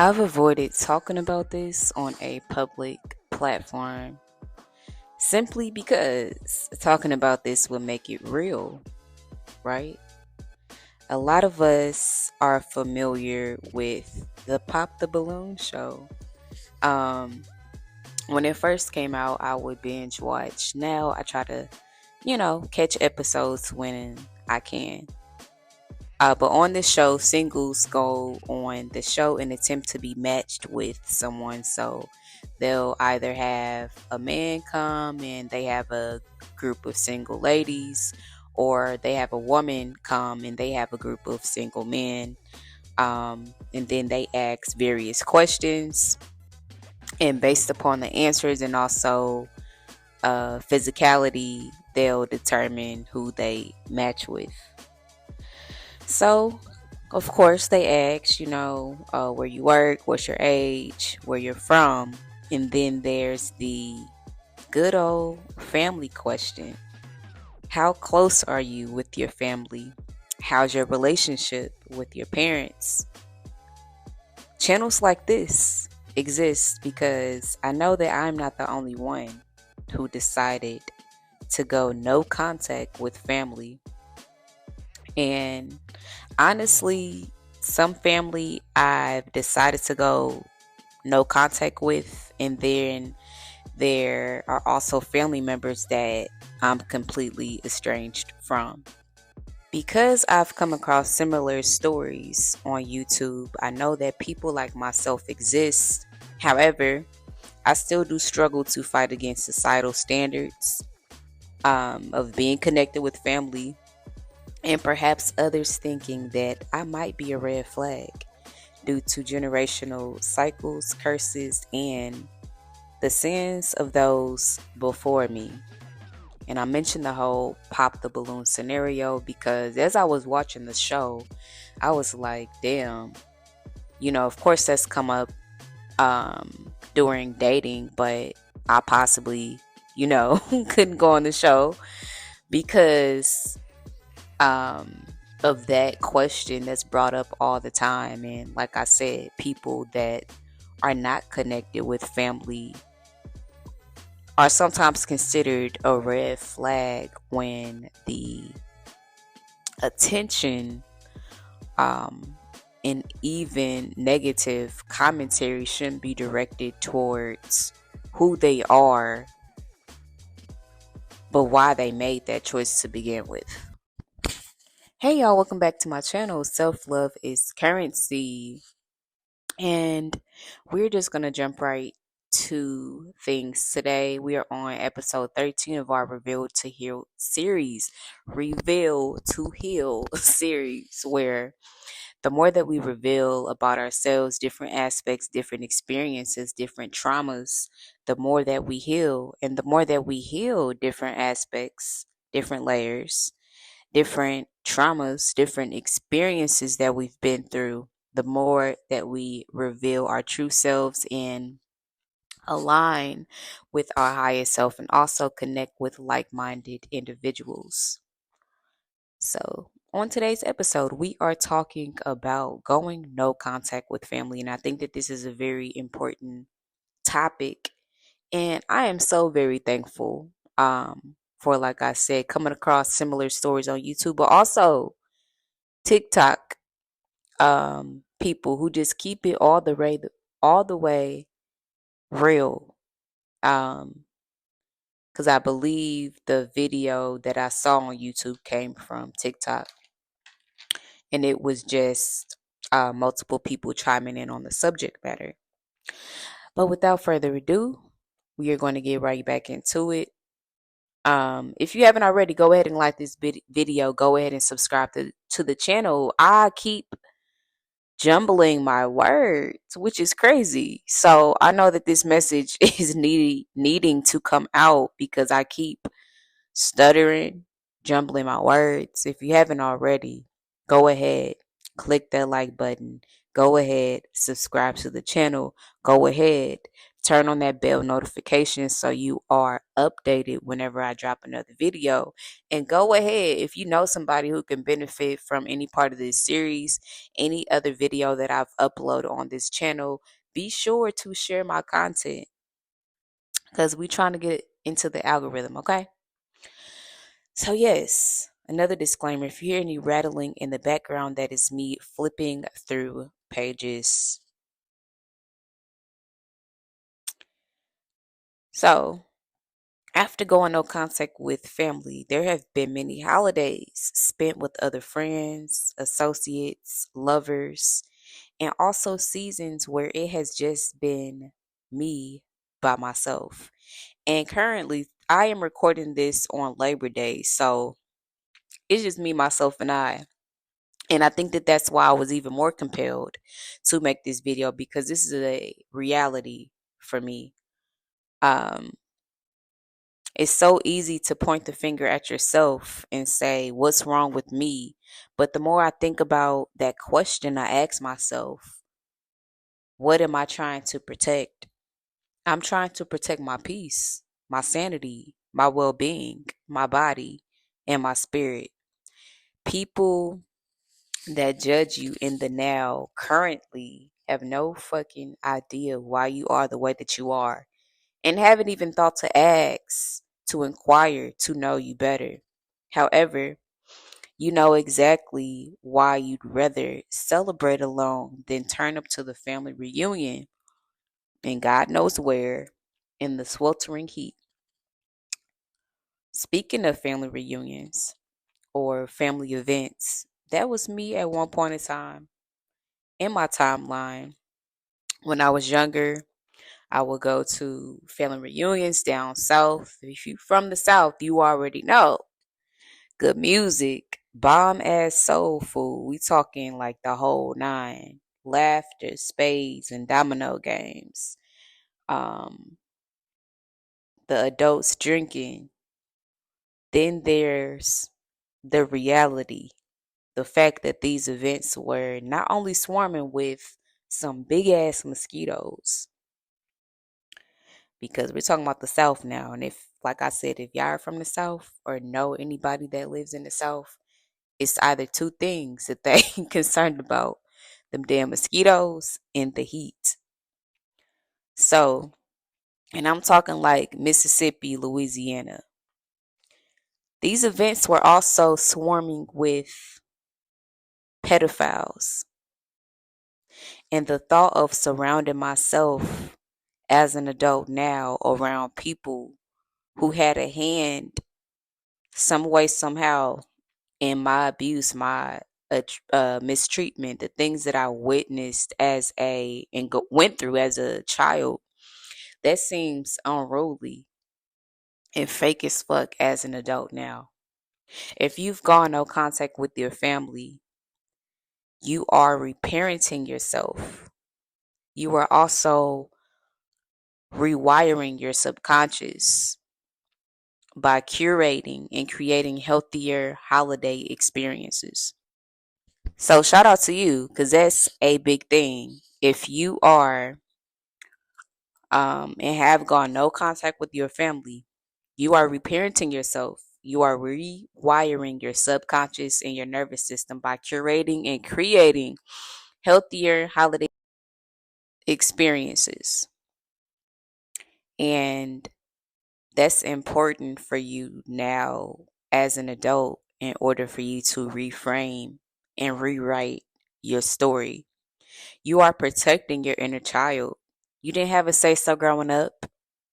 I've avoided talking about this on a public platform simply because talking about this will make it real, right? A lot of us are familiar with the Pop the Balloon show. Um, when it first came out, I would binge watch. Now I try to, catch episodes when I can. But on this show, singles go on the show and attempt to be matched with someone. So they'll either have a man come and they have a group of single ladies, or they have a woman come and they have a group of single men. And then they ask various questions, and based upon the answers and also physicality, they'll determine who they match with. So, of course, they ask, where you work, what's your age, where you're from. And then there's the good old family question. How close are you with your family? How's your relationship with your parents? Channels like this exist because I know that I'm not the only one who decided to go no contact with family. And honestly, some family I've decided to go no contact with, and then there are also family members that I'm completely estranged from. Because I've come across similar stories on YouTube, I know that people like myself exist. However, I still do struggle to fight against societal standards of being connected with family, and perhaps others thinking that I might be a red flag due to generational cycles, curses, and the sins of those before me. And I mentioned the whole pop the balloon scenario because as I was watching the show, I was like, damn, of course that's come up during dating, but I possibly, couldn't go on the show because of that question that's brought up all the time. And like I said, people that are not connected with family are sometimes considered a red flag when the attention and even negative commentary shouldn't be directed towards who they are, but why they made that choice to begin with. Hey y'all, welcome back to my channel. Self-love is currency. And we're just going to jump right to things today. We are on episode 13 of our Reveal to Heal series. Reveal to Heal series, where the more that we reveal about ourselves, different aspects, different experiences, different traumas, the more that we heal. And the more that we heal different aspects, different layers, different traumas, different experiences that we've been through, the more that we reveal our true selves and align with our highest self and also connect with like-minded individuals. So, on today's episode, we are talking about going no contact with family. And I think that this is a very important topic. And I am so very thankful for, like I said, coming across similar stories on YouTube, but also TikTok people who just keep it all the way real. Because I believe the video that I saw on YouTube came from TikTok, and it was just multiple people chiming in on the subject matter. But without further ado, we are going to get right back into it. If you haven't already, go ahead and like this video. Go ahead and subscribe to the channel. I keep jumbling my words, which is crazy. So I know that this message is needing to come out because I keep stuttering, jumbling my words. If you haven't already, go ahead, click that like button. Go ahead, subscribe to the channel. Go ahead, turn on that bell notification so you are updated whenever I drop another video. And go ahead, if you know somebody who can benefit from any part of this series, any other video that I've uploaded on this channel, be sure to share my content because we're trying to get into the algorithm, okay? So, yes, another disclaimer, if you hear any rattling in the background, that is me flipping through pages. So, after going no contact with family, there have been many holidays spent with other friends, associates, lovers, and also seasons where it has just been me by myself. And currently, I am recording this on Labor Day, so it's just me, myself, and I. And I think that that's why I was even more compelled to make this video because this is a reality for me. Um, it's so easy to point the finger at yourself and say, what's wrong with me? But the more I think about that question, I ask myself, what am I trying to protect? I'm trying to protect my peace, my sanity, my well being, my body, and my spirit. People that judge you in the now currently have no fucking idea why you are the way that you are and haven't even thought to ask, to inquire, to know you better. However, you know exactly why you'd rather celebrate alone than turn up to the family reunion and God knows where in the sweltering heat. Speaking of family reunions or family events, that was me at one point in time in my timeline. When I was younger, I would go to family reunions down south. If you from the south, you already know. Good music, bomb ass soul food. We talking like the whole nine. Laughter, spades, and domino games. Um, the adults drinking. Then there's the reality. The fact that these events were not only swarming with some big ass mosquitoes, because we're talking about the South now. And if, like I said, if y'all are from the South or know anybody that lives in the South, it's either two things that they concerned about: them damn mosquitoes and the heat. So, and I'm talking like Mississippi, Louisiana. These events were also swarming with pedophiles. And the thought of surrounding myself as an adult now around people who had a hand some way, somehow, in my abuse, my mistreatment, the things that I witnessed as went through as a child, that seems unruly and fake as fuck as an adult now. If you've gone no contact with your family, you are reparenting yourself. You are also rewiring your subconscious by curating and creating healthier holiday experiences. So shout out to you because that's a big thing. If you are and have gone no contact with your family, you are reparenting yourself. You are rewiring your subconscious and your nervous system by curating and creating healthier holiday experiences. And that's important for you now as an adult in order for you to reframe and rewrite your story. You are protecting your inner child. You didn't have a say so growing up,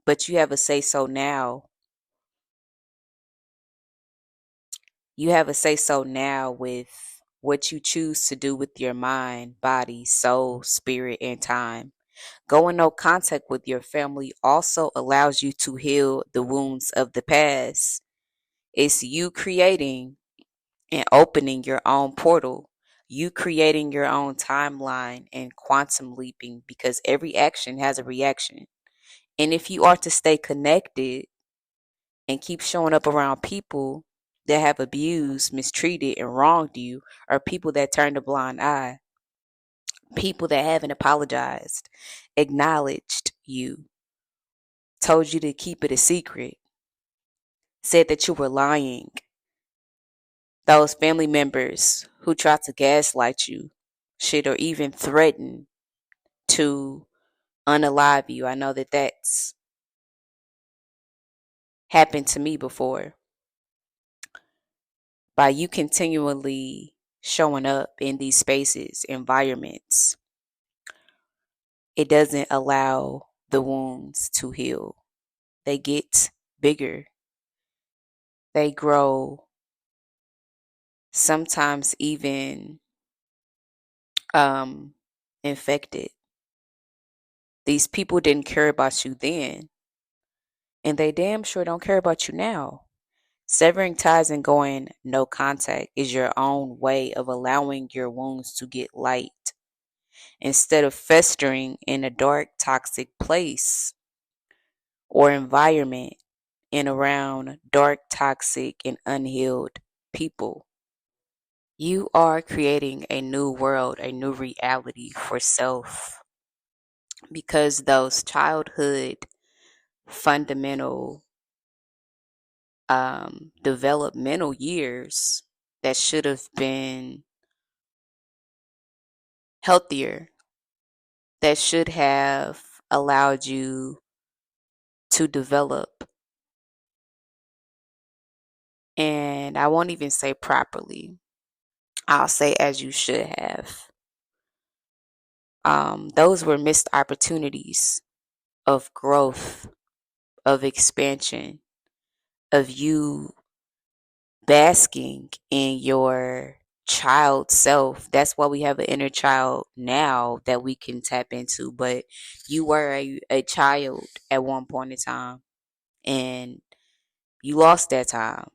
but you have a say so now. You have a say so now with what you choose to do with your mind, body, soul, spirit, and time. Going no contact with your family also allows you to heal the wounds of the past. It's you creating and opening your own portal, you creating your own timeline and quantum leaping because every action has a reaction. And if you are to stay connected and keep showing up around people that have abused, mistreated, and wronged you, or people that turned a blind eye, people that haven't apologized, acknowledged you, told you to keep it a secret, said that you were lying. Those family members who tried to gaslight you, shit, or even threaten to unalive you. I know that that's happened to me before. By you continually showing up in these spaces, environments, it doesn't allow the wounds to heal. They get bigger, they grow, sometimes even um, infected. These people didn't care about you then, and they damn sure don't care about you now. Severing ties and going no contact is your own way of allowing your wounds to get light instead of festering in a dark, toxic place or environment and around dark, toxic, and unhealed people. You are creating a new world, a new reality for self because those childhood fundamental developmental years that should have been healthier, that should have allowed you to develop. And I won't even say properly, I'll say as you should have. Those were missed opportunities of growth, of expansion, of you basking in your child self. That's why we have an inner child now that we can tap into. But you were a child at one point in time and you lost that time,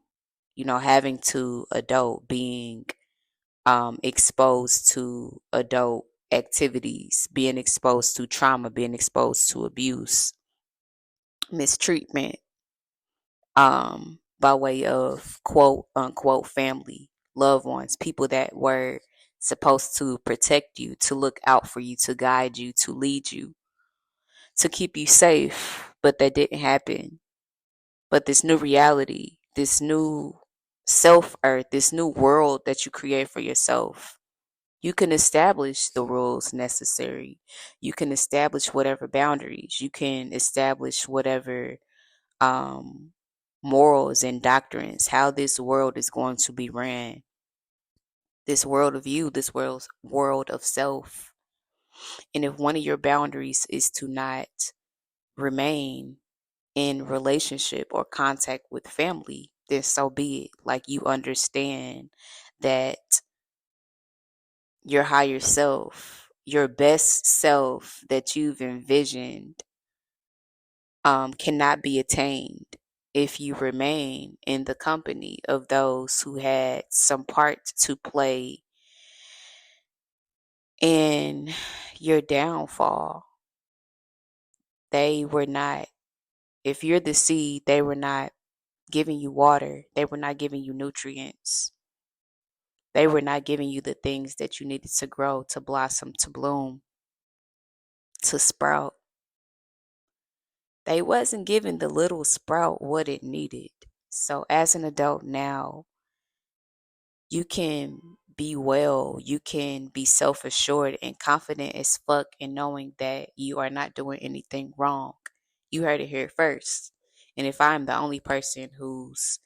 having to adult, being exposed to adult activities, being exposed to trauma, being exposed to abuse, mistreatment, by way of quote unquote family, loved ones, people that were supposed to protect you, to look out for you, to guide you, to lead you, to keep you safe, but that didn't happen. But this new reality, this new self earth, this new world that you create for yourself, you can establish the rules necessary. You can establish whatever boundaries. You can establish whatever um, morals and doctrines, how this world is going to be ran. This world of you, this world of self. And if one of your boundaries is to not remain in relationship or contact with family, then so be it. Like you understand that your higher self, your best self that you've envisioned, cannot be attained if you remain in the company of those who had some part to play in your downfall. They were not, if you're the seed, they were not giving you water, they were not giving you nutrients, they were not giving you the things that you needed to grow, to blossom, to bloom, to sprout. They wasn't giving the little sprout what it needed. So as an adult now, you can be well, you can be self-assured and confident as fuck in knowing that you are not doing anything wrong. You heard it here first. And if I'm the only person who's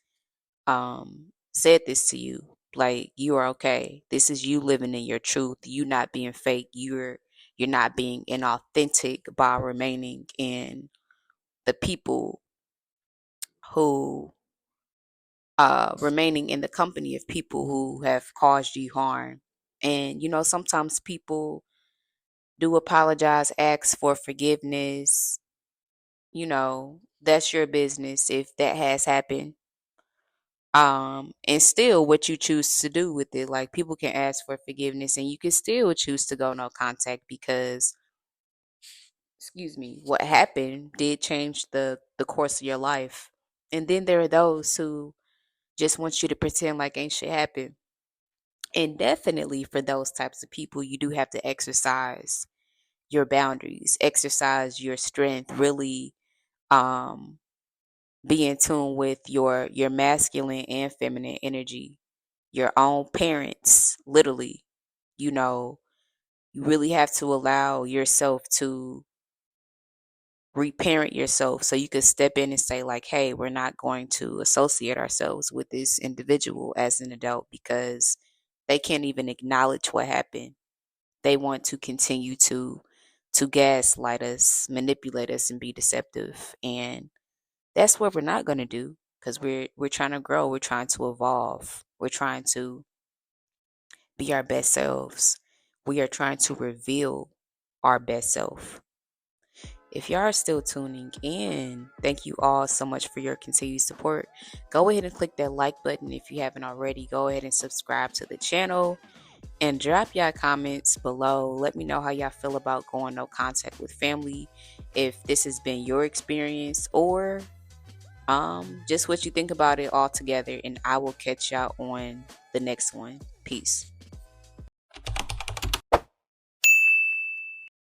said this to you, like, you are okay. This is you living in your truth. You not being fake. You're not being inauthentic by remaining in the people who remaining in the company of people who have caused you harm. And sometimes people do apologize, ask for forgiveness. That's your business if that has happened. And still what you choose to do with it. Like, people can ask for forgiveness and you can still choose to go no contact because, excuse me, what happened did change the course of your life. And then there are those who just want you to pretend like ain't shit happened. And definitely for those types of people, you do have to exercise your boundaries, exercise your strength, really be in tune with your masculine and feminine energy, your own parents, literally. You know, you really have to allow yourself to reparent yourself so you could step in and say like, hey, we're not going to associate ourselves with this individual as an adult because they can't even acknowledge what happened. They want to continue to gaslight us, manipulate us, and be deceptive. And that's what we're not going to do, because we're trying to grow, we're trying to evolve, we're trying to be our best selves. We are trying to reveal our best self. If y'all are still tuning in, thank you all so much for your continued support. Go ahead and click that like button if you haven't already. Go ahead and subscribe to the channel and drop y'all comments below. Let me know how y'all feel about going no contact with family, if this has been your experience, or just what you think about it all together. And I will catch y'all on the next one. Peace.